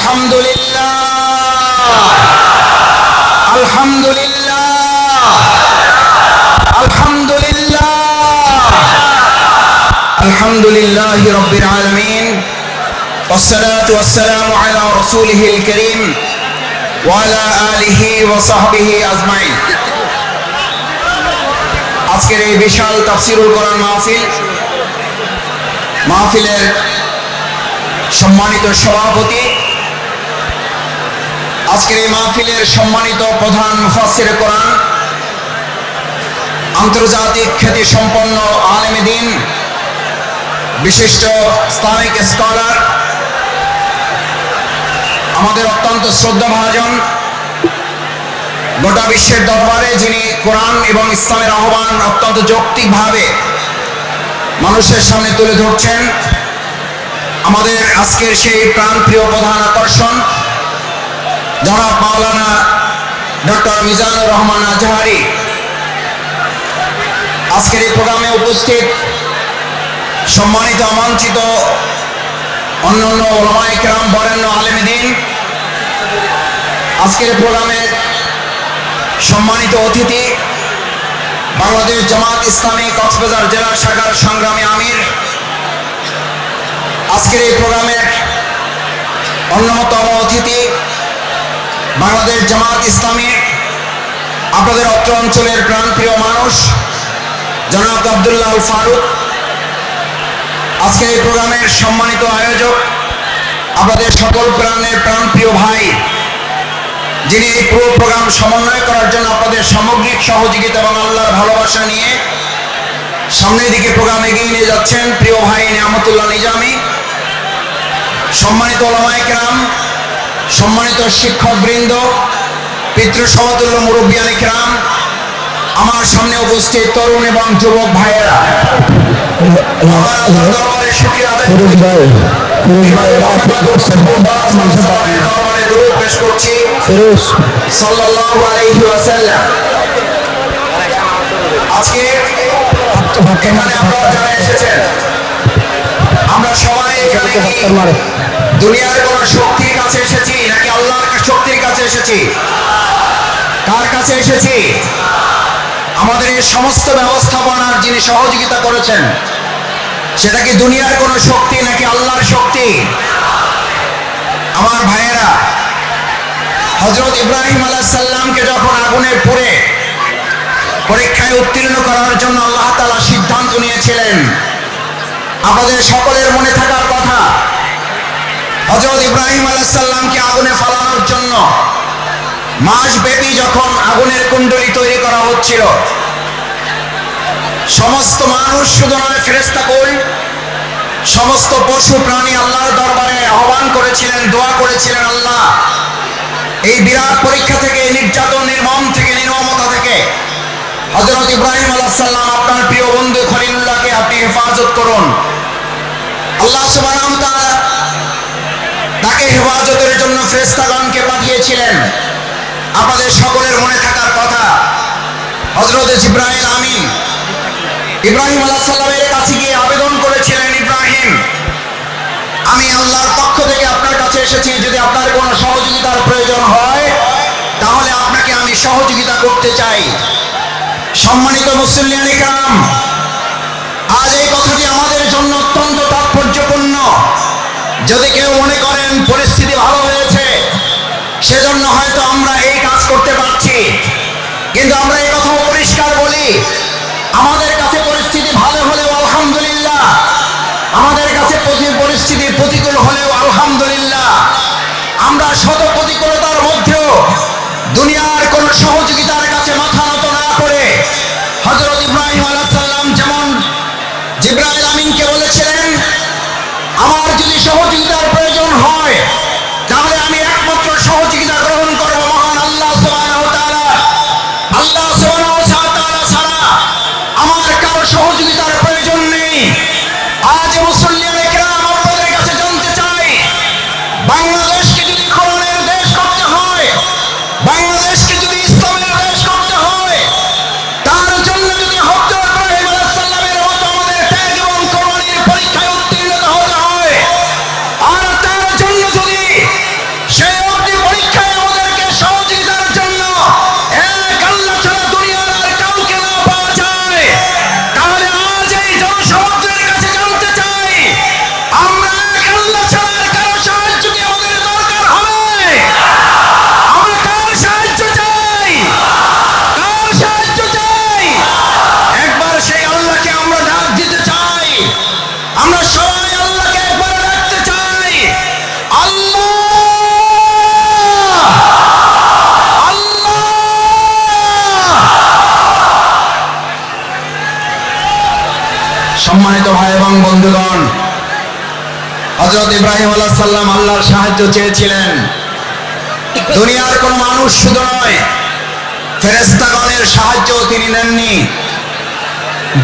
আলহামদুলিল্লাহ আলহামদুলিল্লাহ আলহামদুলিল্লাহ আলহামদুলিল্লাহি রাব্বিল আলামিন والصلاة والسلام على رسوله الكريم وعلى آله وصحبه أجمعين। আজকের এই বিশাল তাফসীরুল কোরআন মাহফিলের সম্মানিত সভাপতি, আজকের এই মাহফিলের সম্মানিত প্রধান মুফাসসির কোরআন, আন্তর্জাতিক খ্যাতি সম্পন্ন আলেম দ্বীন, বিশিষ্ট ইসলামিক স্কলার, আমাদের অত্যন্ত শ্রদ্ধাভাজন, গোটা বিশ্বের দরবারে যিনি কোরআন এবং ইসলামের আহ্বান অত্যন্ত যৌক্তিকভাবে মানুষের সামনে তুলে ধরছেন, আমাদের আজকের সেই প্রাণপ্রিয় প্রধান আকর্ষণ জনাব মাওলানা ডক্টর মিজানুর রহমান আজহারি। আজকের এই প্রোগ্রামে উপস্থিত সম্মানিত আমন্ত্রিত অন্যান্য উলামায়ে কেরাম, বরেণ্য আলেম দ্বীন, আজকের প্রোগ্রামের সম্মানিত অতিথি, বাংলাদেশ জামাত ইসলামী কক্সবাজার জেলা শাখার সংগ্রামী আমির, আজকের এই প্রোগ্রামের অন্যতম অতিথি, বাংলাদেশ জামাত ইসলামী আপনাদের অত্র অঞ্চলের প্রাণপ্রিয় মানুষ জনাব আব্দুল্লাহ আল ফারুক, আজকের এই প্রোগ্রামের সম্মানিত আয়োজক, আপনাদের সকল প্রাণপ্রিয় ভাই, যিনি এই পুরো প্রোগ্রাম সমন্বয় করার জন্য আপনাদের সামগ্রিক সহযোগিতা এবং আল্লাহর ভালোবাসা নিয়ে সামনের দিকে প্রোগ্রাম এগিয়ে নিয়ে যাচ্ছেন, প্রিয় ভাই নিয়ামতুল্লাহ নিজামী, সম্মানিত উলামায়ে কেরাম, সম্মানিত শিক্ষকবৃন্দ, পিতৃ সমতুল্য মুরব্বিয়ানে কেরাম, আমার সামনে উপস্থিত তরুণ এবং যুবক ভাইয়েরা, শুকরিয়া আদায় পেশ করছি সাল্লাল্লাহু আলাইহি ওয়াসাল্লাম। আজকে এখানে আপনারা যারা এসেছেন, আমরা সবাই এখানে দুনিয়ার কোন শক্তির কাছে এসেছি নাকি আল্লাহর শক্তির কাছে এসেছি? কার কাছে এসেছি? আমাদের এই সমস্ত ব্যবস্থাপনার যিনি সহযোগিতা করেছেন, সেটা কি দুনিয়ার কোন শক্তি নাকি আল্লাহর শক্তি? আমার ভাইয়েরা, হযরত ইব্রাহিম আলাইহিস সালামকে যখন আগুনে পুড়ে পরীক্ষায় উত্তীর্ণ করার জন্য আল্লাহ তাআলা সিদ্ধান্ত নিয়েছিলেন, আমাদের সকলের মনে থাকার কথা, হযরত ইব্রাহিম আলাইহিস সালামকে আগুনে ফালানোর জন্য মাসব্যাপী যখন আগুনের কুণ্ডলী তৈরি করা হচ্ছিল, সমস্ত মানুষ শুধু নয়, ফেরেশতাকুল, সমস্ত পশু প্রাণী আল্লাহর দরবারে আহ্বান করেছিলেন, দোয়া করেছিলেন, আল্লাহ এই বিরাট পরীক্ষা থেকে, নির্যাতন, নির্মম থেকে, নির্মমতা থেকে হযরত ইব্রাহিম আলাইহিস সালাম আপনার প্রিয় বন্ধু খলিলুল্লাহকে আপনি হেফাজত করুন। আল্লাহ সুবহানাহু ওয়া তাআলা তাকে হেফাজতের জন্য ফেরেশতাগণকে পাঠিয়েছিলেন। আপনাদের সকলের মনে থাকার কথা, হযরত জিবরাইল আমিন ইব্রাহিম আলাইহিস সালামের কাছে গিয়ে আবেদন করেছিলেন, ইব্রাহিম, আমি আল্লাহর পক্ষ থেকে আপনার কাছে এসেছি, যদি আপনার কোনো সহযোগিতার প্রয়োজন হয় তাহলে আপনাকে আমি সহযোগিতা করতে চাই। সম্মানিত মুসল্লিয়ানে কেরাম, আজ এই কথাটি আমাদের জন্য অত্যন্ত তাৎপর্যপূর্ণ। যদি কেউ মনে করেন পরিস্থিতি ভালো হয়েছে সেজন্য হয়তো আমরা এই কাজ করতে পারছি, কিন্তু আমরা এই কথা পরিষ্কার বলি, আমাদের কাছে পরিস্থিতি ভালো হলেও আলহামদুলিল্লাহ, আমাদের কাছে পরিস্থিতি প্রতিকূল হলেও আলহামদুলিল্লাহ, আমরা শত প্রতিকূলতার মধ্যেও দুনিয়ার কোন সহযোগিতার কাছে মাথা নত না করে হযরত ইব্রাহিম আলাইহিস সালাম যেমন জিবরাইল আমিনকে বলেছিলেন, আমার যদি সহযোগিতার প্রয়োজন হয় তাহলে আমি একমাত্র সহযোগিতা গ্রহণ করব মহান আল্লাহ সুবহানাহু ওয়া তাআলা। আল্লাহ সুবহানাহু ওয়া তাআলা ছাড়া সম্মানিত ভাই এবং বন্ধুগণ, হযরত ইব্রাহিম আলাইহিস সালাম আল্লাহর সাহায্য চেয়েছিলেন। দুনিয়ার কোন মানুষ শুধু নয়, ফেরেশতাগণের সাহায্য তিনি নেননি।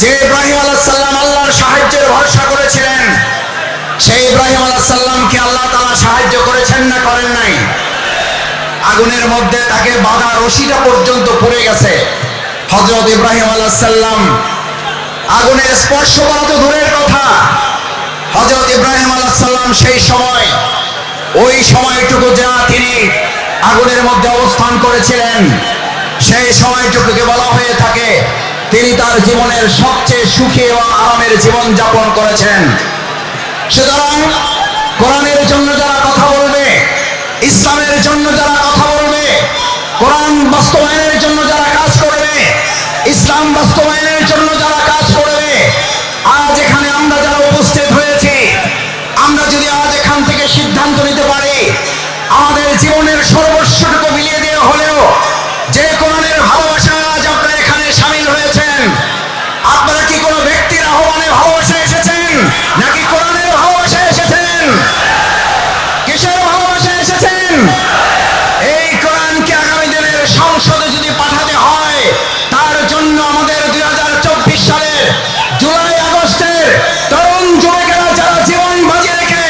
যে ইব্রাহিম আলাইহিস সালাম আল্লাহর সাহায্যের ভরসা করেছিলেন, সেই ইব্রাহিম আলাইহিস সালামকে আল্লাহ তাআলা সাহায্য করেছেন না করেন নাই? আগুনের মধ্যে তাকে বাঁধা রশিটা পর্যন্ত পুড়ে গেছে। হযরত ইব্রাহিম আলাইহিস সালাম আগুনের স্পর্শ করা তো দূরের কথা, হযরত ইব্রাহিম আলাইহিস সালাম সেই সময় ওই সময়টুকু যা তিনি আগুনের মধ্যে অবস্থান করেছিলেন, সেই সময়টুকুকে বলা হয়ে থাকে তিনি তার জীবনের সবচেয়ে সুখী এবং আরামের জীবন যাপন করেছেন। সুতরাং কোরআনের জন্য যারা কথা বলবে, ইসলামের জন্য যারা কথা বলবে, কোরআন বাস্তবায়নের জন্য যারা কাজ করবে, ইসলাম বাস্তবায়নের জন্য যারা কাজ করবে, আজ এখানে আমরা যারা উপস্থিত হয়েছি, আমরা যদি আজ এখান থেকে সিদ্ধান্ত নিতে পারি আমাদের জীবনের সর্বস্বটুকু বিলিয়ে দিয়ে হলেও যে কোরআনের ভালোবাসা আজ আপনারা এখানে শামিল হয়েছেন, আপনারা কি কোনো ব্যক্তির আহ্বানে ভালোবাসা এসেছেন নাকি কোরআনের ভালোবাসা এসেছেন? কিসের ভালোবাসা এসেছেন? এই কোরআনকে আগামী দিনের সংসদে যদি পাঠাতে হয়, তার জন্য আমাদের 2024 সালের জুলাই আগস্টের তরুণ যুবকেরা যারা জীবন বাজি রেখে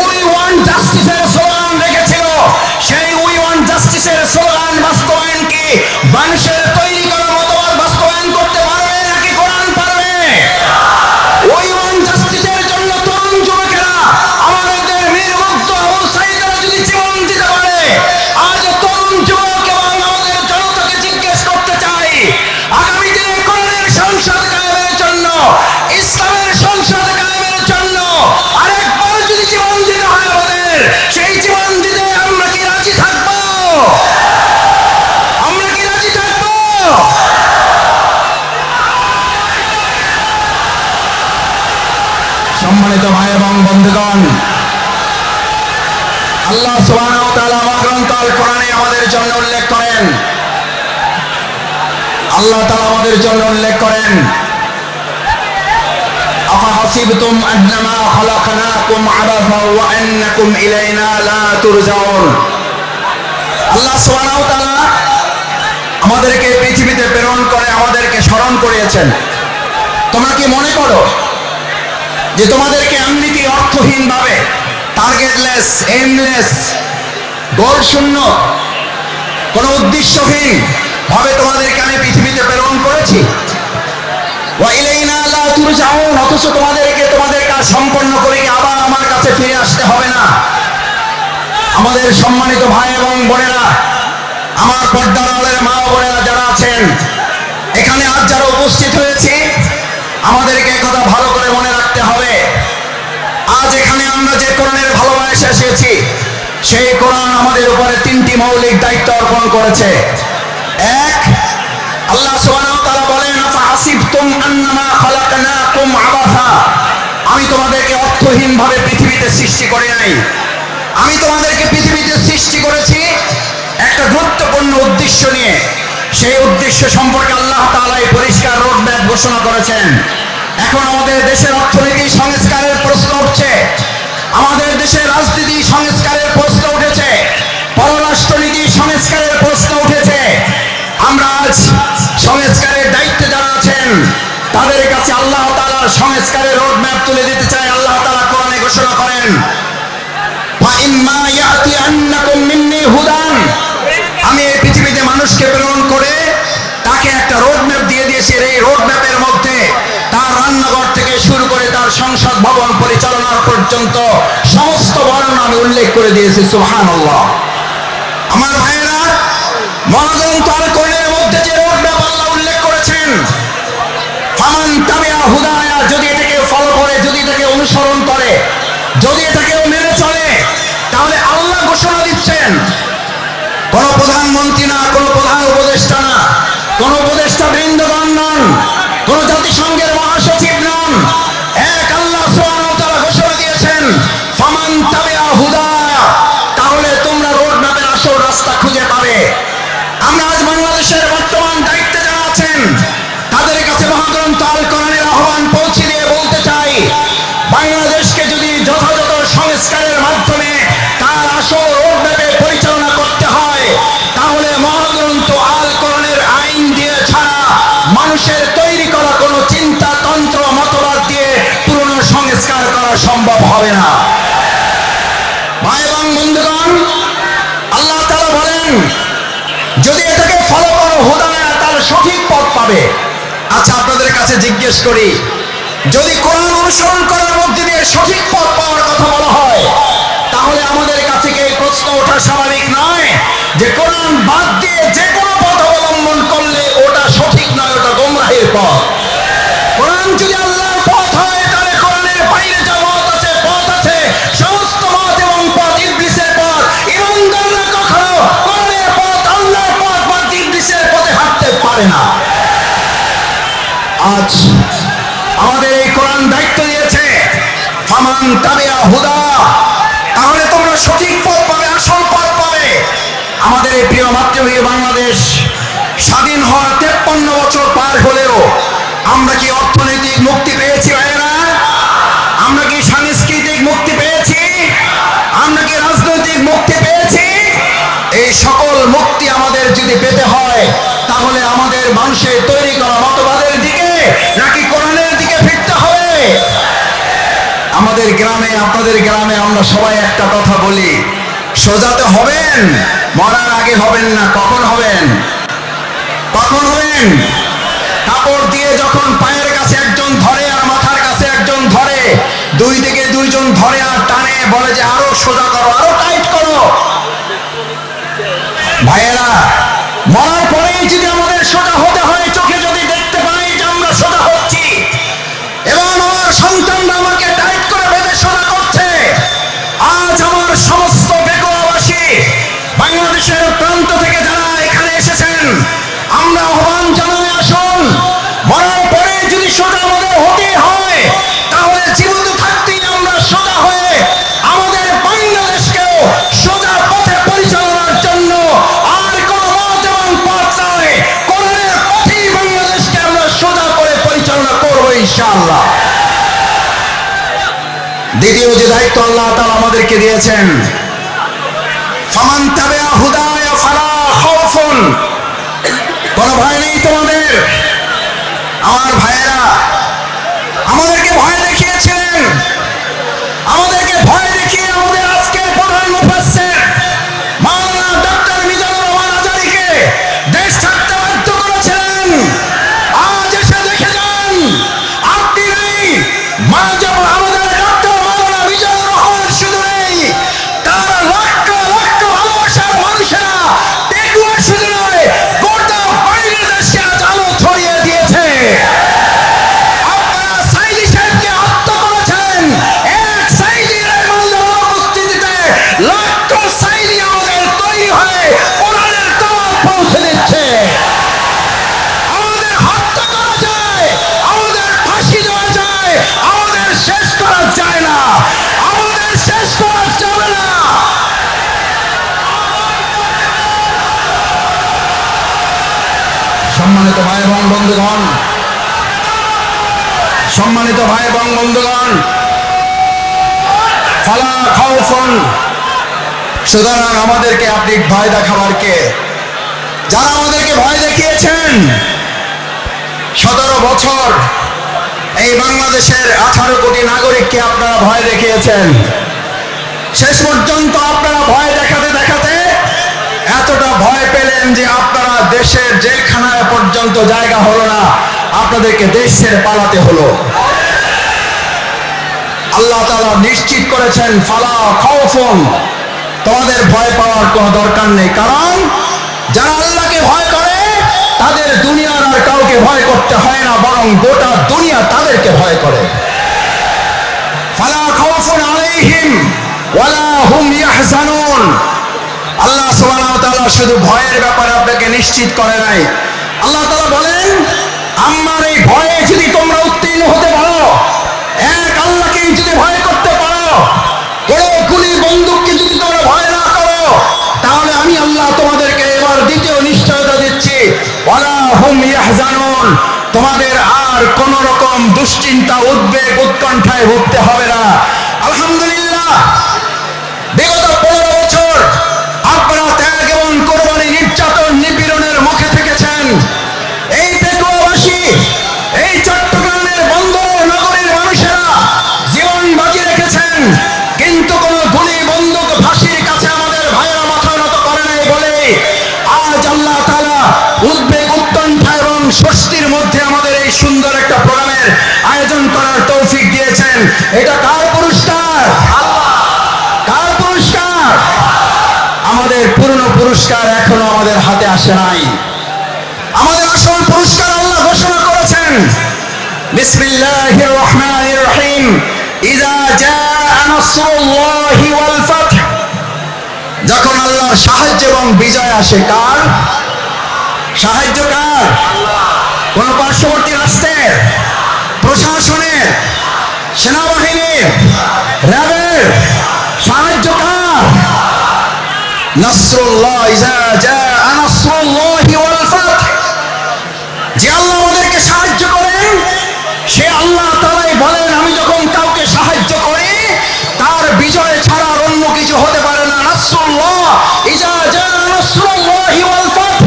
উই ওয়ান্ট জাস্টিসের স্লোগান রেখেছিল, সেই উই ওয়ান্ট জাস্টিসের স্লোগান বাস্তবায়ন কি মানুষের তৈরি করা মতবাদ বাস্তবায়ন করতে পারবে নাকি কোরআন পারবে? উই ওয়ান্ট জাস্টিসের জন্য তরুণ যুবকেরা আমাদের নির্মুক্ত অবস্থায়ীরা যদি জীবন দিতে পারে, আজ তরুণ যুবক এবং আমাদের জনতাকে জিজ্ঞেস করতে চাই, আগামী দিনে কোরআনের সংসদ কায়েমের জন্য, ইসলামের সংসদ কায়েমের জন্য আরেকবার যদি জীবন দিতে হয় আমাদের, সেই জীবন দিতে আমরা কি রাজি থাকবো? আমরা কি রাজি থাকবো? সম্মানিত ভাই এবং বন্ধুগণ, আল্লাহ সুবহানাহু ওয়া তাআলা আমার গ্রন্থ আল কোরআনে আমাদের জন্য উল্লেখ করেন, আল্লাহ তাআলা আমাদের জন্য উল্লেখ করেন, আফাহাসিবতুম আন্নামা খালাকনাকুম আবাসা ওয়া আন্নাকুম ইলাইনা লা তুরজাউন। আল্লাহ সুবহানাহু ওয়া তাআলা আমাদেরকে পৃথিবীতে প্রেরণ করে আমাদেরকে স্মরণ করিয়েছেন। তোমরা কি মনে করো যে তোমাদেরকে এমনিতে অর্থহীন ভাবে, টার্গেটলেস, এইমলেস, গোল শূন্য, কোনো উদ্দেশ্যহীন ভাবে তোমাদেরকে আমি পৃথিবীতে প্রেরণ করেছি? ওয়া ইলাইনা লা তুরজাউন, অথচ তোমাদেরকে তোমাদের কাজ সম্পন্ন করে কি আবার আমার কাছে ফিরে আসতে হবে না? আমাদের সম্মানিত ভাই এবং বোনেরা, আমার পর্দার আড়ালের মা ও বোনেরা যারা আছেন এখানে আজ যারা উপস্থিত হয়েছে, আমাদেরকে কথা ভালো করে মনে রাখতে হবে, আজ এখানে আমরা যে কোরআনের ভালোবাসা এসেছি, সেই কোরআন আমাদের উপরে তিনটি মৌলিক দায়িত্ব অর্পণ করেছে। এক, আল্লাহ সুবহানাহু ওয়া তাআলা বলেন, আফাহাসিবতুম আন্নামা খালাকনাকুম আবাসা, আমি তোমাদেরকে অর্থহীন ভাবে পৃথিবীতে সৃষ্টি করি নাই, আমি তোমাদেরকে পৃথিবীতে সৃষ্টি করেছি একটা গুরুত্বপূর্ণ উদ্দেশ্য নিয়ে। সেই উদ্দেশ্য সম্পর্কে আল্লাহ তাআলা এই পরিষ্কার রোডম্যাপ ঘোষণা করেছেন। এখন আমাদের দেশের অর্থনীতি সংস্কারের প্রশ্ন উঠছে, আমাদের দেশের রাজনীতি সংস্কারের প্রশ্ন উঠেছে, পররাষ্ট্রনীতি সংস্কারের প্রশ্ন উঠেছে। আমরা আজ সংস্কারের দায়িত্বে যারা আছেন তাদের কাছে আল্লাহ তাআলার সংস্কারের রোডম্যাপ তুলে দিতে চাই। আল্লাহ তাআলা কোরআনে ঘোষণা করেন, ফাইম্মা ইয়াতিয়ান্নাকুম মিন্নী হুদান, আমি এই পৃথিবীতে মানুষকে প্রেরণ করে তাকে একটা রোডম্যাপ দিয়ে দিয়েছি। এই রোডম্যাপের মধ্যে তার রান্নাঘর থেকে শুরু করে তার সংসদ ভবন পরিচালনার পর্যন্ত সমস্ত বর্ণনা আমি উল্লেখ করে দিয়েছি। সুবহানাল্লাহ। আমার ভাইয়েরা, মহাগ্রন্থ আল কোরআনের মধ্যে যে রোডম্যাপ আল্লাহ উল্লেখ করেছেন, ফামান তাবিআ হুদায়া, যদি এটাকে ফলো করে, যদি এটাকে অনুসরণ করে, যদি এটাকে মেনে চলে, তাহলে আল্লাহ ঘোষণা দিচ্ছেন, কোন প্রধানমন্ত্রী না, কোন প্রধান উপদেষ্টা না, কোন উপদেষ্টা বৃন্দগণ নন, কোন জাতিসংঘের মহাসচিব নন, এক আল্লাহ সুবহানাহু ওয়া তাআলা ঘোষণা দিয়েছেন, ফামান তাবিআ হুদায়া, তাহলে তোমরা রোডম্যাপের আসল রাস্তা খুঁজে পাবে। আমরা আজ বাংলাদেশের বর্তমান দায়িত্বে যারা আছেন তাদের কাছে মহাগ্রন্থ আল কোরআনের আহ্বান পৌঁছে দিয়ে বলতে সম্ভব হবে না। ভাই এবং বন্ধুগণ, আল্লাহ তাআলা বলেন যদি এটাকে ফলো করো হুদায়া, তাহলে সঠিক পথ পাবে। আচ্ছা, আপনাদের কাছে জিজ্ঞেস করি, যদি কোরআন অনুসরণ করার মধ্যে দিয়ে সঠিক পথ পাওয়ার কথা বলা হয়, তাহলে আমাদের কাছে কি এই প্রশ্ন ওঠা স্বাভাবিক নয় যে কোরআন বাদ দিয়ে যে কোনো পথ অবলম্বন করলে ওটা সঠিক নয়, ওটা গোমরাহের পথ? কোরআন যদি আল্লাহর পথ হয়, তাহলে কোরআনের বাইরে যা পথ আছে সমস্ত মত এবং পথ ইবলিসের পথ। ইমানদাররা কখনো কোরআনের পথ, আল্লাহর পথ বা ইবলিসের পথে হাঁটতে পারে না। আজ আমাদের এই কোরআন দায়িত্ব দিয়েছে, ফামান তাবিআ হুদা, তাহলে তোমরা সঠিক পথ পাবে, আসল পথ পাবে। আমাদের এই প্রিয় মাতৃভূমি বাংলাদেশ স্বাধীন হওয়ার 53 বছর পার হলেও আমরা কি অর্থনৈতিক মুক্তি পেয়েছি ভাইয়েরা? আমরা কি সাংস্কৃতিক মুক্তি পেয়েছি? আমরা কি রাজনৈতিক মুক্তি পেয়েছি? এই সকল মুক্তি আমাদের যদি পেতে হয়, তাহলে আমাদের মানুষের তৈরি করা মতবাদের দিকে নাকি কোরআনের দিকে ফিরতে হবে? আমাদের গ্রামে, আপনাদের গ্রামে আমরা সবাই একটা কথা বলি, সোজাতে হবেন, মরার আগে হবেন না। কখন হবেন? কখন হবেন? কাপড় দিয়ে যখন পায়ের কাছে একজন ধরে আর মাথার কাছে একজন ধরে, দুই দিকে দুইজন ধরে আর টানে, বলে যে আরো সোজা করো, আরো টাইট করো। ভাইয়েরা, মরার পরেই যদি আমাদের সোজা হতে হয়, চোখে যদি দেখতে পাই যে আমরা সোজা হচ্ছি এবং আমার সন্তানরা আমাকে টাইট করে বেঁধে সোজা করছে, আজ আমার সমস্ত বেকুয়াবাসী বাংলাদেশের প্রান্ত থেকে যারা এখানে এসেছেন, আমরা আহ্বান জানাই, আসুন, মরার পরে যদি সোজা আমাদের হতে হয়, তাহলে জীবিত থাকতেই আমরা সোজা হয়ে আমাদের বাংলাদেশকেও সোজা পথে পরিচালনার জন্য আর কোন মত এবং পথ নয়, কোরআনের পথেই বাংলাদেশকে আমরা সোজা করে পরিচালনা করবো ইনশাআল্লাহ। দ্বিতীয় যে দায়িত্ব আল্লাহ তাআলা আমাদেরকে দিয়েছেন, ফামান তাবিআ হুদায়া ফালা খাউফুন, কোন ভয় নেই তোমাদের। আমার ভাইয়েরা আমাদেরকে ভয় দেখিয়েছিলেন, আমাদেরকে ভয় দেখিয়ে আমাদের আজকের প্রধান মুফাসসির মাওলানা ডক্টর মিজানুর রহমান আজারীকে দেশ ছাড়তে বাধ্য করেছিলেন। আজ এসে দেখে যান, আপনি নেই, আমাদের ডক্টর মাওলানা মিজানুর রহমান শুধু নেই, তার লক্ষ লক্ষ ভালোবাসার মানুষেরা টেকুয়া শুধু নয়, গোটা বাংলাদেশে আজ আলো ছড়িয়ে দিয়েছে। আপনারা সাইদি সাহেবকে হত্যা করেছেন, এক সাইদি রহমানের উপস্থিতিতে লক্ষ সাইদি আমাদের তৈরি হয়ে কোরআনের দাওয়াত পৌঁছে দিচ্ছে। আমাদের হত্যা করা যায়, আমাদের ফাঁসি দেওয়া যায়, আমাদের শেষ করা যায় না, আমাদের শেষ করা যাবে না। সম্মানিত ভাই এবং বন্ধুগণ, সম্মানিত ভাই এবং বন্ধুগণ, ফালা খাউফুন, সুতরাং আমাদেরকে আপনি ভয় দেখাবার কে? যারা আমাদেরকে ভয় দেখিয়েছেন, 17 বছর এই বাংলাদেশের 18 কোটি নাগরিককে আপনারা ভয় দেখিয়েছেন। শেষ পর্যন্ত আপনারা ভয় দেখাতে দেখাতে এতটা ভয় পেলেন যে আপনারা দেশের জেলখানায় পর্যন্ত জায়গা হলো না, আপনাদেরকে দেশ ছেড়ে পালাতে হলো। আল্লাহ তাআলা নিশ্চিত করেছেন, ফালা খাউফুন, তোমাদের ভয় পাওয়ার কোনো দরকার নেই, কারণ যারা আল্লাহকে ভয় করে তাদের দুনিয়ার আর কাউকে ভয় করতে হয় না, বরং গোটা দুনিয়া তাদেরকে ভয় করে। ফালা খাউফুন আলাইহিম ওয়ালা হুম ইয়াহজানুন। আল্লাহ সুবহানাহু ওয়া তাআলা শুধু ভয়ের ব্যাপারে আপনাকে নিশ্চিত করে নাই, আল্লাহ তাআলা বলেন, আমার এই ভয়ে যদি তোমরা উত্তীর্ণ হতে পারো, এক আল্লাহকেই যদি ভয় করতে পারো, কোনো গুলি বন্দুককে যদি তোমরা ভয় না করো, তাহলে আমি আল্লাহ তোমাদেরকে এবার দ্বিতীয় নিশ্চয়তা দিচ্ছি, ওয়ালা হুম ইয়াহজানুন, তোমাদের আর কোন রকম দুশ্চিন্তা, উদ্বেগ, উৎকণ্ঠায় ভুগতে হবে না। আলহামদুলিল্লাহ, বিগত 15 বছর আপনারা ত্যাগ এবং কোরবানি, নির্যাতন, নিপীড়নের মুখে থেকেছেন। এই বেকুয়াবাসী, এই চট্টগ্রামের বন্দর নগরীর মানুষেরা জীবন বাজি রেখেছেন। এটা কার পুরস্কার? কার পুরস্কার? আমাদের পূর্ণ পুরস্কার এখনো আমাদের হাতে আসে নাই। আমাদের আসল পুরস্কার আল্লাহ ঘোষণা করেছেন, বিসমিল্লাহির রহমানির রহিম, ইযা জাআ নাসরুল্লাহি ওয়াল ফাth। যখন আল্লাহর সাহায্য এবং বিজয় আসে, কার সাহায্য? কার? কোন পার্শ্ববর্তী রাষ্ট্রের, প্রশাসনের, সেনাবাহিনীর, র্যাবের সাহায্য? কার? নাসরুল্লাহ, ইযা জাআ নাসরুল্লাহি ওয়াল ফাth। যে আল্লাহ আমাদেরকে সাহায্য করেন, সে আল্লাহ তাআলাই বলেন, আমি যখন কাউকে সাহায্য করি তার বিজয় ছাড়া আর অন্য কিছু হতে পারে না। নাসরুল্লাহ, ইযা জাআ নাসরুল্লাহি ওয়াল ফাth।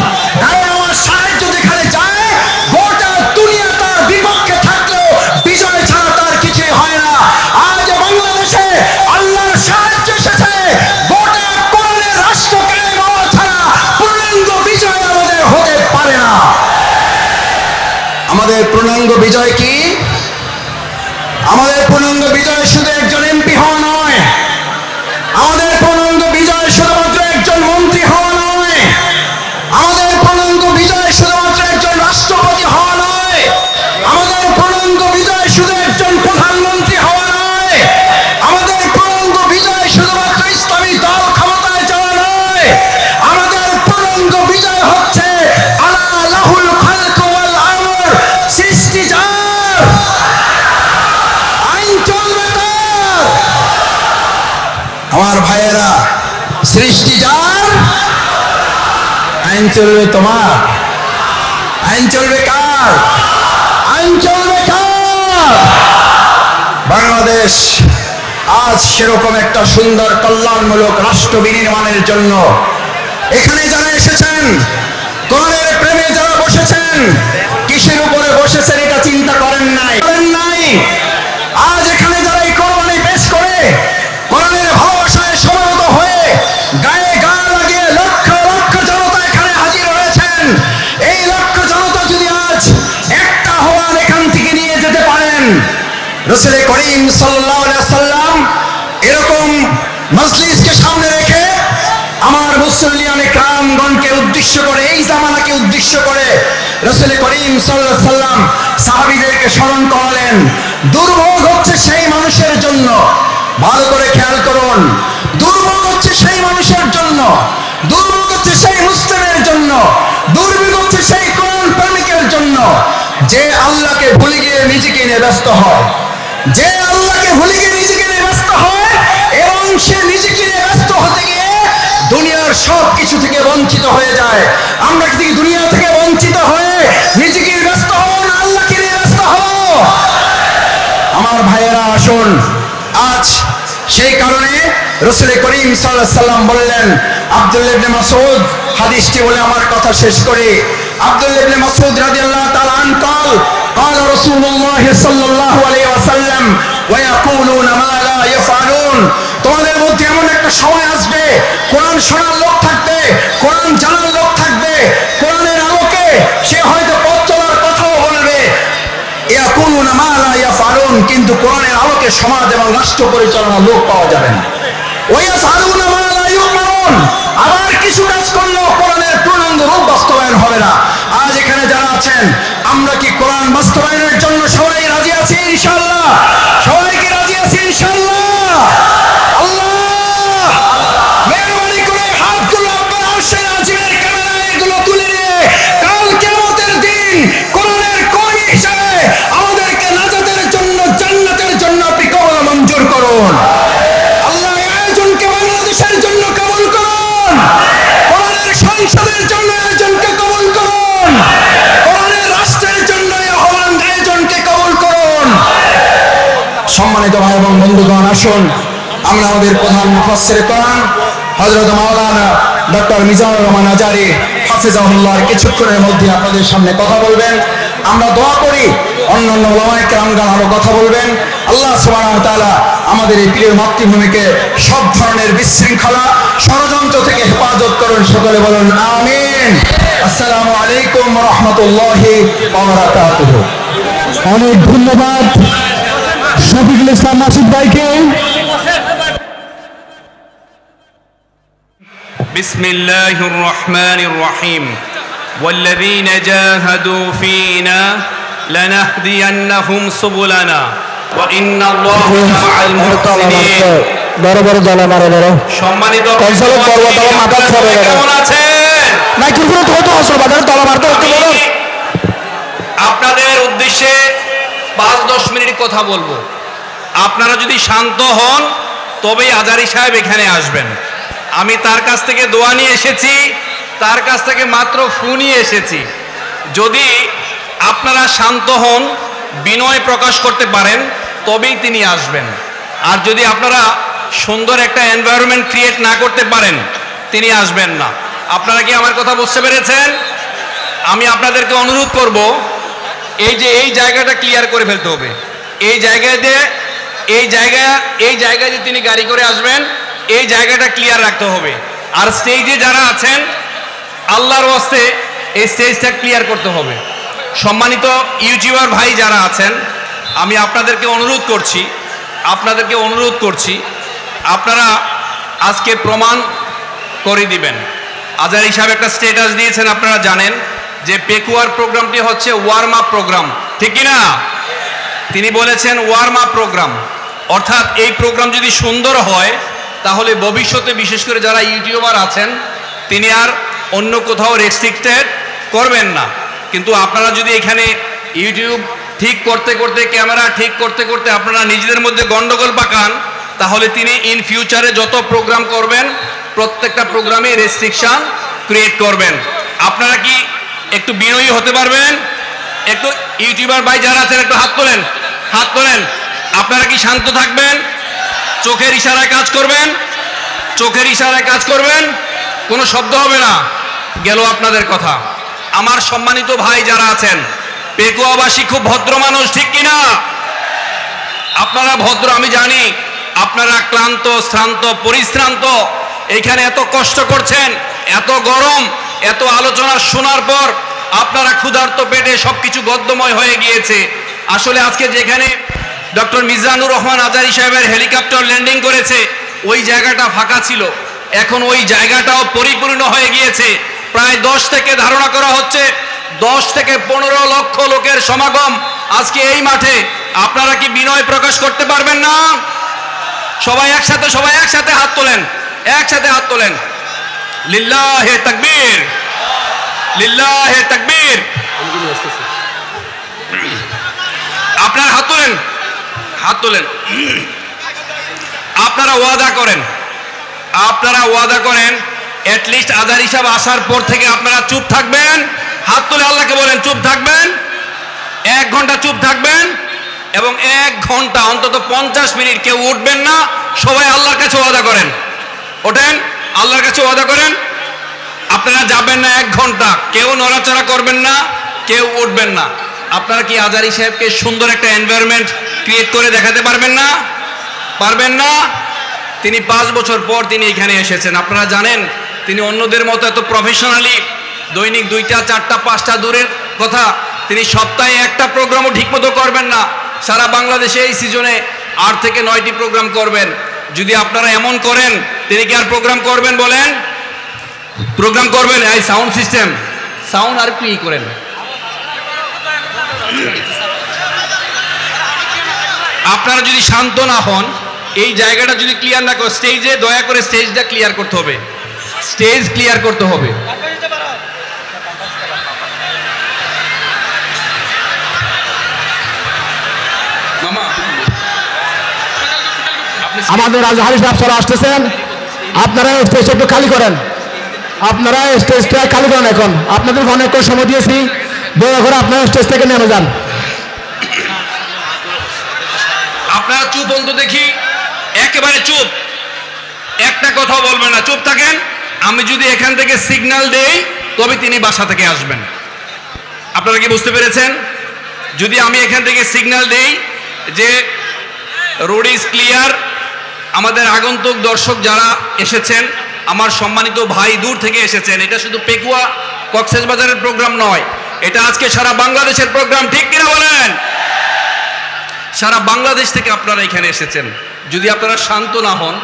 কারণ আমার সাহায্য যেখানে যায়, গোটা দুনিয়া তার বিপক্ষে থাকলেও বিজয় ছাড়া তার কিছুই হয় না। আজ বাংলাদেশে আল্লাহর সাহায্য এসেছে, গোটা কোরআনের রাষ্ট্র কায়েম হওয়া ছাড়া পূর্ণাঙ্গ বিজয় আমাদের হতে পারে না। আমাদের পূর্ণাঙ্গ বিজয় কি? আমাদের পূর্ণাঙ্গ বিজয় শুধু একজন এমপি হওয়া নয়, আমাদের পূর্ণাঙ্গ বিজয় শুধুমাত্র একজন মন্ত্রী হওয়া নয়, আমাদের পূর্ণাঙ্গ বিজয় শুধুমাত্র একজন রাষ্ট্রপতি হওয়া নয়, আমাদের পূর্ণাঙ্গ বিজয় শুধু একজন প্রধানমন্ত্রী হওয়া নয়, আমাদের পূর্ণাঙ্গ বিজয় শুধুমাত্র ইসলামী দল ক্ষমতায় যাওয়া নয়, আমাদের পূর্ণাঙ্গ বিজয় হচ্ছে আলা লাহুল খালক ওয়াল আমর, সৃষ্টি যার, আইন চলবে তার। আমার ভাইয়েরা, সৃষ্টি যার, আইন চলবে তোমার। আইন চলবে কার? আইন চলবে কার? বাংলাদেশ আজ সেরকম একটা সুন্দর কল্যাণমূলক রাষ্ট্র বিনির্মাণের জন্য এখানে যারা এসেছেন, কোরআনের প্রেমে যারা বসেছেন, কিসের উপরে বসেছেন এটা চিন্তা করেন নাই। আজ এখানে যারা এই কোরবানি পেশ করে কোরআনের ভালোবাসায় সমবেত হয়ে গায়ে গা লাগিয়ে লক্ষ লক্ষ জনতা এখানে হাজির হয়েছেন, এই লক্ষ জনতা যদি আজ একটা আহ্বান এখান থেকে নিয়ে যেতে পারেন, রাসূল করিম সাল্লাল্লাহু আলাইহি ওয়াসাল্লাম এরকম মজলিসকে সামনে রেখে আমার মুসল্লিয়ানে কিরামগণকে উদ্দেশ্য করে, এই জামানাকে উদ্দেশ্য করে রাসূল করিম সাল্লাল্লাহু আলাইহি ওয়াসাল্লাম সাহাবীদেরকে স্মরণ করালেন। দুর্ভোগ হচ্ছে সেই মানুষের জন্য, ভালো করে খেয়াল করুন, দুর্ভোগ হচ্ছে সেই মানুষের জন্য, দুর্ভোগ হচ্ছে সেই মুসলিমের জন্য, দুর্ভোগ হচ্ছে সেই কোরআন প্রেমিকের জন্য, যে আল্লাহকে ভুলে গিয়ে নিজেকে নিয়ে ব্যস্ত হয়, যে আল্লাহকে ভুলে গিয়ে নিজেকে নিয়ে ব্যস্ত হয় এবং সে নিজেকে নিয়ে ব্যস্ত হতে গিয়ে দুনিয়ার সব কিছু থেকে বঞ্চিত হয়ে যায়। আমরা কি দুনিয়া থেকে বঞ্চিত হয়ে নিজেকে ব্যস্ত হব না আল্লাহকে নিয়ে ব্যস্ত হব? আমার ভাইয়েরা আসুন, আজ সেই কারণে রাসূল করিম সাল্লাল্লাহু আলাইহি ওয়াসাল্লাম বললেন, আব্দুল্লাহ ইবনে মাসউদ হাদিসটি বলে আমার কথা শেষ করি। আব্দুল্লাহ ইবনে মাসউদ রাদিয়াল্লাহু তাআলা আন قال قال رسول الله صلى الله عليه وسلم ويقولون ما لا يفعلون। তোমাদের মধ্যে এমন একটা সময় আসবে, কোরআন শোনার লোক থাকবে, কোরআন জানার লোক থাকবে, কোরআনের আলোকে সে হয়তো পথ চলার কথাও বলবে, ইয়াকুলুনা মা লা ইয়াফআলুন, কিন্তু কোরআনের আলোকে সমাজ এবং রাষ্ট্র পরিচালনার লোক পাওয়া যাবে না। ওয়ায়াফআলুনা মা লা ইউমারুন, আবার কিছু কাজ করলেও কোরআনের পূর্ণাঙ্গ রূপ বাস্তবায়ন হবে না। আজ এখানে যারা আছেন, আমরা কি কোরআন বাস্তবায়নের জন্য সবাই রাজি আছি? ইনশাআল্লাহ সবাই কি রাজি আছি? ইনশাআল্লাহ। আল্লাহ মেহরবানি করে হাতগুলো আপনার আরশের আজিমের ক্যামেরায় এগুলো তুলে নিয়ে কাল কিয়ামতের দিন কোরআনের কর্মী হিসেবে আমাদেরকে নাজাতের জন্য, জান্নাতের জন্য আপনি কবুল মঞ্জুর করুন। আল্লাহ এই আয়োজনকে বাংলাদেশের জন্য কবুল করুন, কোরআনের সংসদের জন্য আয়োজনকে কবুল করুন, কোরআনের রাষ্ট্রের জন্য আহ্বান আয়োজনকে কবুল করুন। সম্মানিত ভাই এবং বন্ধুগণ, আসুন আমরা আমাদের প্রধান মুফাসসির কোরআন হযরত মাওলানা ডক্টর মিজানুর রহমান আজারী হাফিজাহুল্লাহর কিছুক্ষণের মধ্যে আপনাদের সামনে কথা বলবেন। আমরা দোয়া করি অন্যান্য ওলামায়ে কেরামগণ আরো কথা বলবেন। আল্লাহ সুবহানাহু ওয়া তাআলা আমাদের এই প্রিয় মাতৃভূমিকে সব ধরনের বিশৃঙ্খলা ষড়যন্ত্র থেকে হেফাজত করুন। সকলে বলুন আমিন। আসসালামু আলাইকুম ওয়া রাহমাতুল্লাহি ওয়া বারাকাতুহু। অনেক ধন্যবাদ শফিকুল ইসলাম মাসুদ ভাইকে। بسم الله الرحمن الرحيم والذين جاهدوا فينا لنهدينهم سبلنا وإن الله مع المحسنين বড় বড় দলা মারে বড় সম্মানিত কনসালত বড় দলা মাথা ছড়ে কেমন আছেন? মাইক্রোফোন কত আসল বাজারে দলা মারতে হচ্ছে বলো। আপনাদের উদ্দেশ্যে 5-10 মিনিট কথা বলবো। আপনারা যদি শান্ত হন তবেই আজারি সাহেব এখানে আসবেন। আমি তার কাছ থেকে দোয়া নিয়ে এসেছি, তার কাছ থেকে মাত্র ফু নিয়ে এসেছি। যদি আপনারা শান্ত হন, বিনয় প্রকাশ করতে পারেন, তবেই তিনি আসবেন। আর যদি আপনারা সুন্দর একটা এনভায়রনমেন্ট ক্রিয়েট না করতে পারেন, তিনি আসবেন না। আপনারা কি আমার কথা বুঝতে পেরেছেন? আমি আপনাদেরকে অনুরোধ করব, এই জায়গাটা ক্লিয়ার করে ফেলতে হবে। এই জায়গায় যে তিনি গাড়ি করে আসবেন, এই জায়গাটা ক্লিয়ার রাখতে হবে। আর স্টেজে যারা আছেন, আল্লাহর ওয়াস্তে এই স্টেজটা ক্লিয়ার করতে হবে। সম্মানিত ইউটিউবার ভাই যারা আছেন, আমি আপনাদেরকে অনুরোধ করছি আপনারা আজকে প্রমাণ করে দিবেন। আজার হিসাবে একটা স্ট্যাটাস দিয়েছেন, আপনারা জানেন যে পেকুয়ার প্রোগ্রামটি হচ্ছে ওয়ার্ম আপ প্রোগ্রাম, ঠিক কি না? তিনি বলেছেন ওয়ার্ম আপ প্রোগ্রাম, অর্থাৎ এই প্রোগ্রাম যদি সুন্দর হয় তাহলে ভবিষ্যতে বিশেষ করে যারা ইউটিউবার আছেন তিনি আর অন্য কোথাও রেস্ট্রিক্টেড করবেন না। কিন্তু আপনারা যদি এখানে ইউটিউব ঠিক করতে করতে, ক্যামেরা ঠিক করতে করতে আপনারা নিজেদের মধ্যে গন্ডগোল পাকান, তাহলে তিনি ইন ফিউচারে যত প্রোগ্রাম করবেন প্রত্যেকটা প্রোগ্রামে রেস্ট্রিকশন ক্রিয়েট করবেন। আপনারা কি একটু বিনয়ী হতে পারবেন? একটু ইউটিউবার ভাই যারা আছেন একটু হাত তোলেন। আপনারা কি শান্ত থাকবেন? চোখের ইশারায় কাজ করবেন, কোনো শব্দ হবে না। গেল আপনাদের কথা। আমার সম্মানিত ভাই যারা আছেন, পেকুয়াবাসী খুব ভদ্র মানুষ, ঠিক কিনা? আপনারা ভদ্র, আমি জানি। আপনারা ক্লান্ত, শ্রান্ত, পরিশ্রান্ত, এইখানে এত কষ্ট করছেন, এত গরম, এত আলোচনা শোনার পর আপনারা ক্ষুধার্ত পেটে সবকিছু গদ্যময় হয়ে গিয়েছে। আসলে আজকে যেখানে ডক্টর মিজানুর রহমান আজারি সাহেবের হেলিকপ্টার ল্যান্ডিং করেছে, ওই জায়গাটা ফাঁকা ছিল, এখন ওই জায়গাটাও পরিপূর্ণ হয়ে গিয়েছে। প্রায় 10 থেকে ধারণা করা হচ্ছে 10 থেকে 15 লক্ষ লোকের সমাগম আজকে এই মাঠে। আপনারা কি বিনয় প্রকাশ করতে পারবেন না? সবাই একসাথে হাত তোলেন। লিল্লাহে তাকবীর, লিল্লাহে তাকবীর। আপনারা হাত তোলেন। আপনারা ওয়াদা করেন অ্যাটলিস্ট আজার হিসাব আসার পর থেকে আপনারা চুপ থাকবেন। হাত তুলে আল্লাহকে বলেন চুপ থাকবেন, 1 ঘন্টা চুপ থাকবেন, এবং 1 ঘন্টা অন্তত 50 মিনিট কেউ উঠবেন না। সবাই আল্লাহর কাছে ওয়াদা করেন, ওঠেন, আল্লাহর কাছে ওয়াদা করেন। আপনারা যাবেন না 1 ঘন্টা, কেউ নড়াচড়া করবেন না, কেউ উঠবেন না। আপনারা কি আজারি সাহেবকে সুন্দর একটা এনভায়রনমেন্ট ক্রিয়েট করে দেখাতে পারবেন না? তিনি 5 বছর পর তিনি এখানে এসেছেন। আপনারা জানেন তিনি অন্যদের মতো এত প্রফেশনালি দৈনিক 2টা 4টা 5টা দূরের কথা, তিনি সপ্তাহে একটা প্রোগ্রামও ঠিকমতো করবেন না। সারা বাংলাদেশে এই সিজনে 8 থেকে 9টি প্রোগ্রাম করবেন। যদি আপনারা এমন করেন, তিনি কি আর প্রোগ্রাম করবেন? বলেন, প্রোগ্রাম করবেন? এই সাউন্ড সিস্টেম, সাউন্ড আর কি করেন। আপনারা যদি শান্ত না হন, এই জায়গাটা যদি ক্লিয়ার না করে, স্টেজে দয়া করে স্টেজটা ক্লিয়ার করতে হবে, স্টেজ ক্লিয়ার করতে হবে। আমাদের আজহারি সাহেব স্যার আসতেছেন, আপনারা স্টেজটা একটু খালি করেন। এখন আপনাদের অনেক সময় দিয়েছি, দয়া করে আপনারা স্টেজ থেকে নেমে যান। আপনারা চুপ অন্ত দেখি, একেবারে চুপ, একটা কথা বলবেন না, চুপ থাকেন। আমি যদি এখান থেকে সিগন্যাল দেই তবে তিনি বাসা থেকে আসবেন। আপনারা কি বুঝতে পেরেছেন? যদি আমি এখান থেকে সিগন্যাল দেই যে রোড ইজ ক্লিয়ার, আমাদের আগন্তুক দর্শক যারা এসেছেন, আমার সম্মানিত ভাই দূর থেকে এসেছেন, এটা শুধু পেকুয়া কক্সবাজারের প্রোগ্রাম নয়, এটা আজকে সারা বাংলাদেশের প্রোগ্রাম, ঠিক কিনা বলেন? সারা বাংলাদেশ থেকে আপনারা এখানে এসেছেন। যদি আপনারা শান্ত না হন,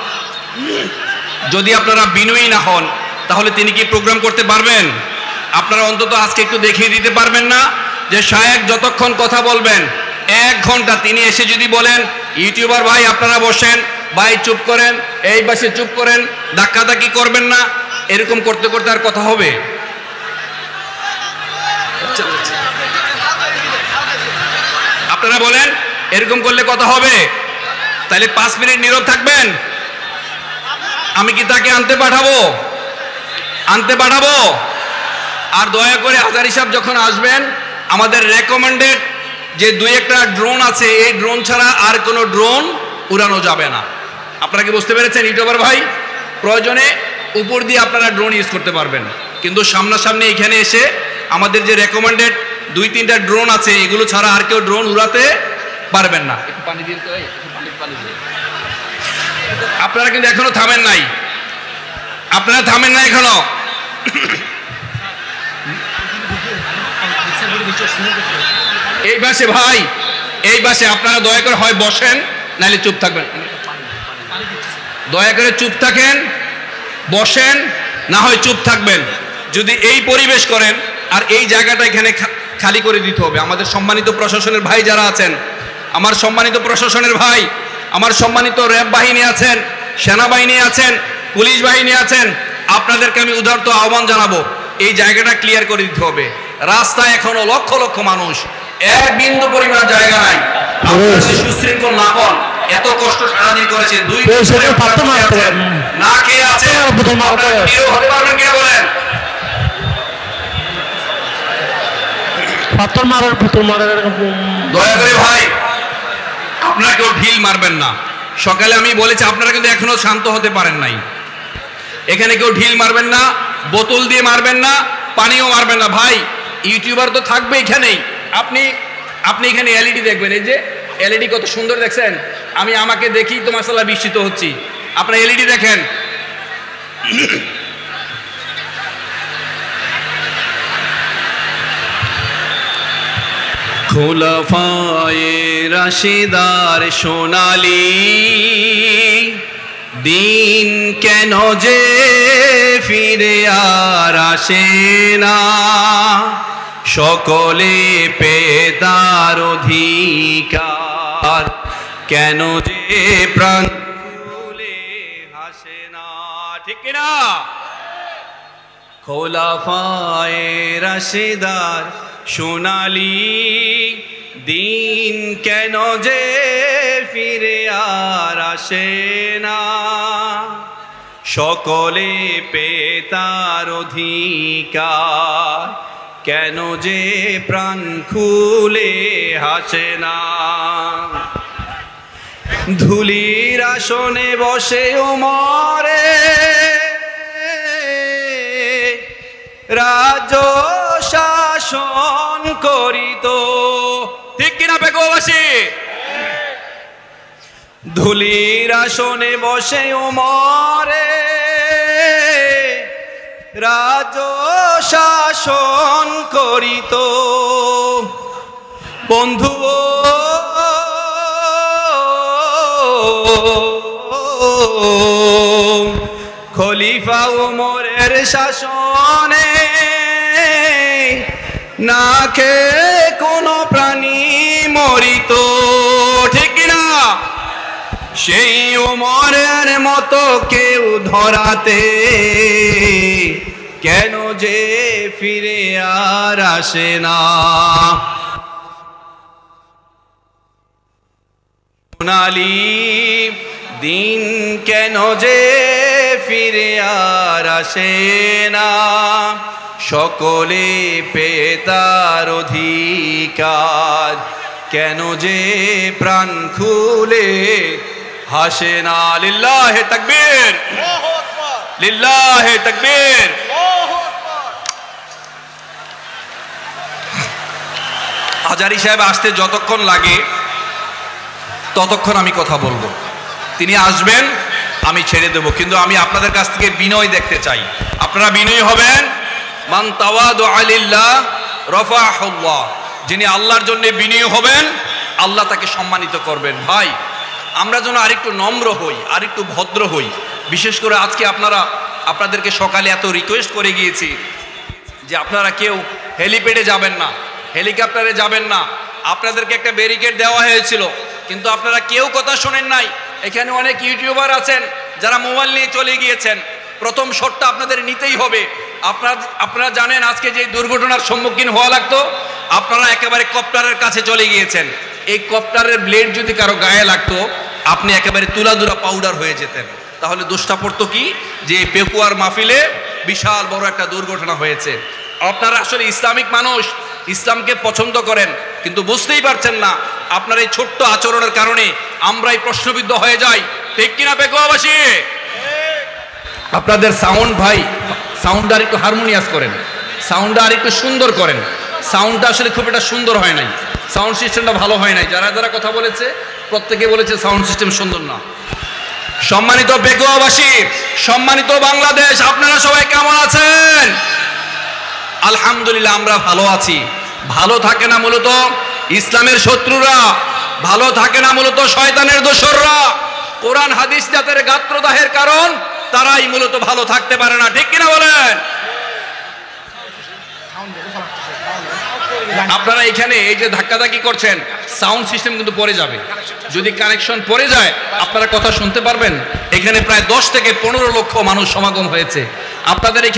যদি আপনারা বিনয়ী না হন, তাহলে তিনি কি প্রোগ্রাম করতে পারবেন? আপনারা অন্তত আজকে একটু দেখিয়ে দিতে পারবেন না যে শায়েখ যতক্ষণ কথা বলবেন 1 ঘন্টা, তিনি এসে যদি বলেন ইউটিউবার ভাই আপনারা বসেন, ভাই চুপ করেন, এই পাশে চুপ করেন, ধাক্কাধাক্কি করবেন না, এরকম করতে করতে আর কথা হবে? আপনারা বলেন এরকম করলে কথা হবে? তাহলে 5 মিনিট নীরব থাকবেন? আমি কি তাকে আনতে পাঠাবো? আর দয়া করে হাজারী সাহেব যখন আসবেন, আমাদের রেকমেন্ডেড যে 2-1টা ড্রোন আছে, এই ড্রোন ছাড়া আর কোনো ড্রোন উড়ানো যাবে না। আপনারা কি বুঝতে পেরেছেন ইউটিউবার ভাই? প্রয়োজনে উপর দিয়ে আপনারা ড্রোন ইউজ করতে পারবেন, কিন্তু সামনাসামনি এখানে এসে আমাদের যে রেকমেন্ডেড 2-3টা ড্রোন আছে, এগুলো ছাড়া আর কেউ ড্রোন উড়াতে পারবেন না। একটু পানি দিন তো, পানি দিন। আপনারা কিন্তু এখনো থামেন নাই, এখনো। এই পাশে ভাই, এই পাশে আপনারা দয়া করে হয় বসেন, নাহলে চুপ থাকবেন। দয়া করে চুপ থাকেন, বসেন, না হয় চুপ থাকবেন। যদি এই পরিবেশ করেন, আর এই জায়গাটা এখানে খালি করে দিতে হবে। আমাদের সম্মানিত প্রশাসনের ভাই যারা আছেন, আমার সম্মানিত প্রশাসনের ভাই, আমার সম্মানিত র্যাব বাহিনী আছেন, সেনাবাহিনী আছেন, পুলিশ বাহিনী আছেন, আপনাদেরকে আমি উদারত আহ্বান জানাবো, এই জায়গাটা ক্লিয়ার করে দিতে হবে। রাস্তায় এখনো লক্ষ লক্ষ মানুষ, 1 বিন্দু পরিমাণ জায়গা নাই। আপনারা যদি সুশৃঙ্খল না হন, এত কষ্ট সারাদিন করেছেন, 2 দিন না খেয়ে আছে, নীরব হতে পারবেন কিনা বলেন? দয়া করে ভাই আপনারা কেউ ঢিল মারবেন না। সকালে আমি বলেছি, আপনারা কিন্তু এখনো শান্ত হতে পারেন নাই। এখানে কেউ ঢিল মারবেন না, বোতল দিয়ে মারবেন না, পানিও মারবেন না। ভাই ইউটিউবার তো থাকবে এখানেই, আপনি এখানে এলইডি দেখবেন। এই যে এলইডি কত সুন্দর দেখছেন, আমি আমাকে দেখি তো মাশাআল্লাহ বিস্মিত হচ্ছি। আপনারা এলইডি দেখেন। খোলাফায়ে রাশিদার সোনালী দিন কেন যে ফিরে আর আসে না, সকলে পেতার অধিকার, কেন যে প্রাণ খুলে হাসে না? ঠিক কিনা? খোলাফায়ে রাশিদার সোনালী দিন কেন যে ফিরে আর আসে না, সকলে পেতার অধিকার, কেন যে প্রাণ খুলে হাসে না। ধুলির আসনে বসে ওমরে রাজ শাসন করিত। ঠিক কিনা বেগবাসী? ধুলির আসনে বসে ওমরে রাজ শাসন করিত। বন্ধু খলিফা ওমরের শাসনে না খেয়ে কোনো প্রাণী মরিত। ঠিক কিনা? সেই ওমরের মতো কেউ ধরাতে কেন যে ফিরে আর আসে না। সোনালী দিন কেন যে ফিরে আর আসে না, সকলে পেতার অধিকার, কেন যে প্রাণ খুলে হাসে না। লিল্লাহে তাকবীর, লিল্লাহে তাকবীর। হাজারী সাহেব আসতে যতক্ষণ লাগে ততক্ষণ আমি কথা বলবো। তিনি আসবেন, আমি ছেড়ে দেব, কিন্তু আমি আপনাদের কাছ থেকে বিনয় দেখতে চাই। আপনারা বিনয়ী হবেন। মান তাওয়াদু লিল্লাহ রাফাহুল্লাহ, যিনি আল্লাহর জন্য বিনয়ী হবেন আল্লাহ তাকে সম্মানিত করবেন। ভাই, আমরা যেন আরেকটু নম্র হই, আরেকটু ভদ্র হই। বিশেষ করে আজকে আপনাদেরকে সকালে এত রিকোয়েস্ট করে গিয়েছি যে আপনারা কেউ হেলিপ্যাডে যাবেন না, হেলিকপ্টারে যাবেন না। আপনাদেরকে একটা ব্যারিকেড দেওয়া হয়েছিল, কিন্তু আপনারা কেউ কথা শোনেন নাই। এখানে অনেক ইউটিউবার আছেন যারা মোবাইল নিয়ে চলে গিয়েছেন। প্রথম শটটা আপনাদের নিতেই হবে। আপনারা জানেন আজকে যে দুর্ঘটনার সম্মুখীন হওয়া লাগতো, আপনারা একেবারে কপ্টারের কাছে চলে গিয়েছেন। এই কপ্টারের ব্লেড যদি কারো গায়ে লাগতো, আপনি একেবারে তুলাদুরা পাউডার হয়ে যেতেন। তাহলে দোষটা পড়তো কি, যে পেকুয়ার মাহফিলে বিশাল বড় একটা দুর্ঘটনা হয়েছে। আপনারা আসলে ইসলামিক মানুষ, ইসলামকে পছন্দ করেন, কিন্তু বুঝতেই পারছেন না। আপনার এই ছোট্ট আচরণের কারণে আমরাই প্রশ্নবিদ্ধ হয়ে যাই। ঠিক কিনা পেকুয়াবাসী? আপনাদের সাউন্ড, ভাই সাউন্ডটা আর একটু হারমোনিয়াস করেন, সাউন্ডটা আর একটু সুন্দর করেন। সাউন্ডটা আসলে খুব একটা সুন্দর হয় নাই, সাউন্ড সিস্টেমটা ভালো হয় নাই। যারা যারা কথা বলেছে প্রত্যেকে বলেছে সাউন্ড সিস্টেম সুন্দর না। সম্মানিত পেকুয়াবাসী, সম্মানিত বাংলাদেশ, আপনারা সবাই কেমন আছেন? আলহামদুলিল্লাহ, আমরা ভালো আছি। ভালো থাকে না মূলত ইসলামের শত্রুরা, ভালো থাকে না মূলত শয়তানের দোসররা। কোরআন হাদিস যাদের গাত্রদাহের কারণ, তারাই মূলত ভালো থাকতে পারে না। ঠিক কিনা বলেন? আপনারা এখানে এই যে ধাক্কাধাক্কি করছেন, সাউন্ড সিস্টেম কিন্তু পড়ে যাবে। যদি কানেকশন পড়ে যায়, আপনারা কথা শুনতে পারবেন। এখানে প্রায় 10 থেকে 15 লক্ষ মানুষ সমাগম হয়েছে। আপনাদের